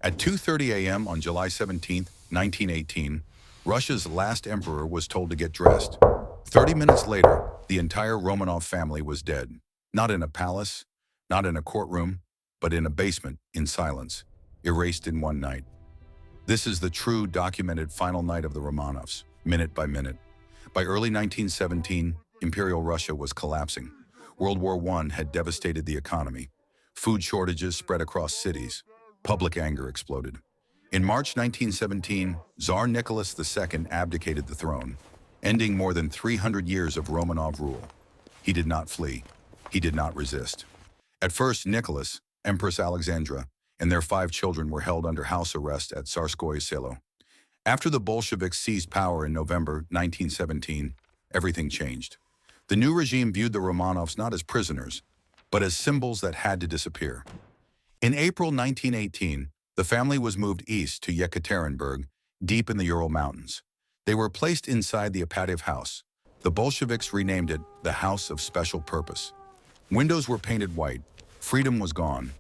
At 2:30 a.m. on July 17, 1918, Russia's last emperor was told to get dressed. 30 minutes later, the entire Romanov family was dead. Not in a palace, not in a courtroom, but in a basement, in silence, erased in one night. This is the true documented final night of the Romanovs, minute by minute. By early 1917, Imperial Russia was collapsing. World War I had devastated the economy. Food shortages spread across cities. Public anger exploded. In March 1917, Tsar Nicholas II abdicated the throne, ending more than 300 years of Romanov rule. He did not flee. He did not resist. At first, Nicholas, Empress Alexandra, and their 5 children were held under house arrest at Tsarskoye Selo. After the Bolsheviks seized power in November 1917, everything changed. The new regime viewed the Romanovs not as prisoners, but as symbols that had to disappear. In April 1918, the family was moved east to Yekaterinburg, deep in the Ural Mountains. They were placed inside the Ipatiev House. The Bolsheviks renamed it the House of Special Purpose. Windows were painted white. Freedom was gone.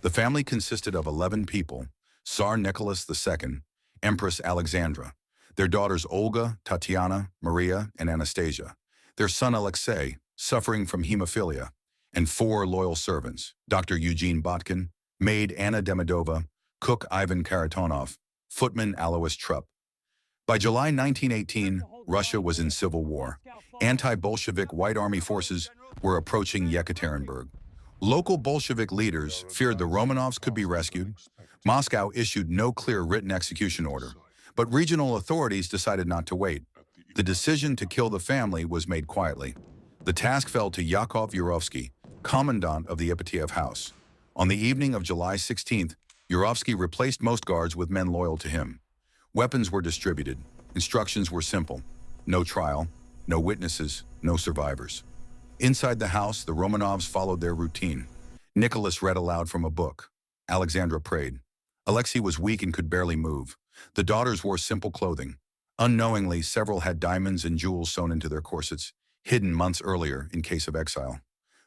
The family consisted of 11 people: Tsar Nicholas II, Empress Alexandra, their daughters Olga, Tatiana, Maria, and Anastasia, their son Alexei, suffering from hemophilia, and 4 loyal servants: Dr. Eugene Botkin, maid Anna Demidova, cook Ivan Karatonov, footman Alois Trupp. By July 1918, Russia was in civil war. Anti-Bolshevik White Army forces were approaching Yekaterinburg. Local Bolshevik leaders feared the Romanovs could be rescued. Moscow issued no clear written execution order, but regional authorities decided not to wait. The decision to kill the family was made quietly. The task fell to Yakov Yurovsky, commandant of the Ipatiev House. On the evening of July 16th, Yurovsky replaced most guards with men loyal to him. Weapons were distributed. Instructions were simple: no trial, no witnesses, no survivors. Inside the house, the Romanovs followed their routine. Nicholas read aloud from a book. Alexandra prayed. Alexei was weak and could barely move. The daughters wore simple clothing. Unknowingly, several had diamonds and jewels sewn into their corsets, hidden months earlier in case of exile.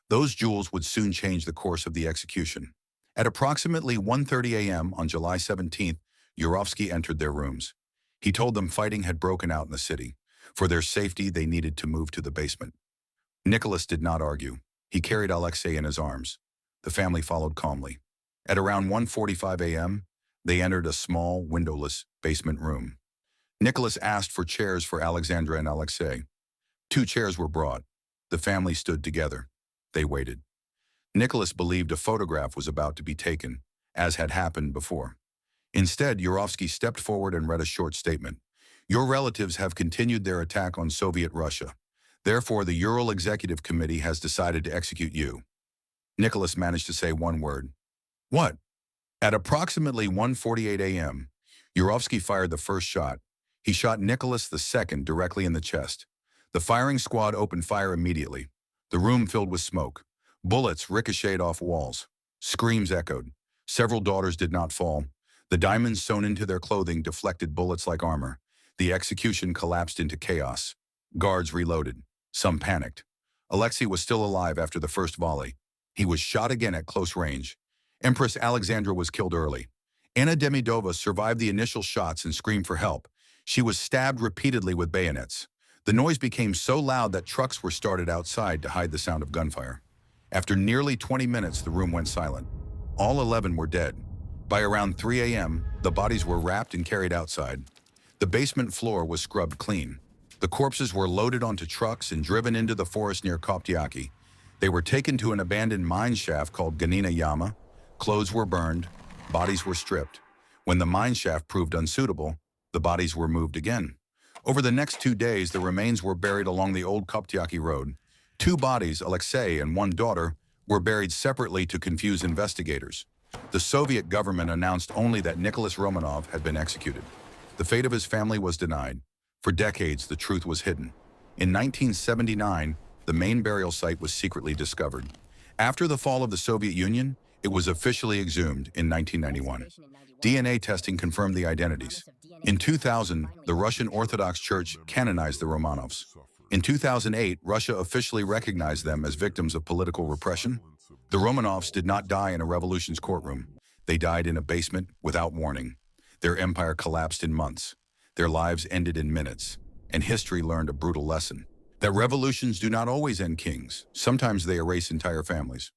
Those jewels would soon change the course of the execution. At approximately 1:30 a.m. on July 17th, Yurovsky entered their rooms. He told them fighting had broken out in the city. For their safety, they needed to move to the basement. Nicholas did not argue. He carried Alexei in his arms. The family followed calmly. At around 1:45 a.m., they entered a small, windowless basement room. Nicholas asked for chairs for Alexandra and Alexei. 2 chairs were brought. The family stood together. They waited. Nicholas believed a photograph was about to be taken, as had happened before. Instead, Yurovsky stepped forward and read a short statement. "Your relatives have continued their attack on Soviet Russia. Therefore, the Ural Executive Committee has decided to execute you." Nicholas managed to say one word. "What?" At approximately 1:48 a.m., Yurovsky fired the first shot. He shot Nicholas II directly in the chest. The firing squad opened fire immediately. The room filled with smoke. Bullets ricocheted off walls. Screams echoed. Several daughters did not fall. The diamonds sewn into their clothing deflected bullets like armor. The execution collapsed into chaos. Guards reloaded. Some panicked. Alexei was still alive after the first volley. He was shot again at close range. Empress Alexandra was killed early. Anna Demidova survived the initial shots and screamed for help. She was stabbed repeatedly with bayonets. The noise became so loud that trucks were started outside to hide the sound of gunfire. After nearly 20 minutes, the room went silent. All 11 were dead. By around 3 a.m., the bodies were wrapped and carried outside. The basement floor was scrubbed clean. The corpses were loaded onto trucks and driven into the forest near Koptyaki. They were taken to an abandoned mine shaft called Ganina Yama. Clothes were burned. Bodies were stripped. When the mine shaft proved unsuitable, the bodies were moved again. Over the next 2 days, the remains were buried along the old Koptyaki road. 2 bodies, Alexei and 1 daughter, were buried separately to confuse investigators. The Soviet government announced only that Nicholas Romanov had been executed. The fate of his family was denied. For decades, the truth was hidden. In 1979, the main burial site was secretly discovered. After the fall of the Soviet Union, it was officially exhumed in 1991. DNA testing confirmed the identities. In 2000, the Russian Orthodox Church canonized the Romanovs. In 2008, Russia officially recognized them as victims of political repression. The Romanovs did not die in a revolution's courtroom. They died in a basement without warning. Their empire collapsed in months. Their lives ended in minutes. And history learned a brutal lesson. That revolutions do not always end kings. Sometimes they erase entire families.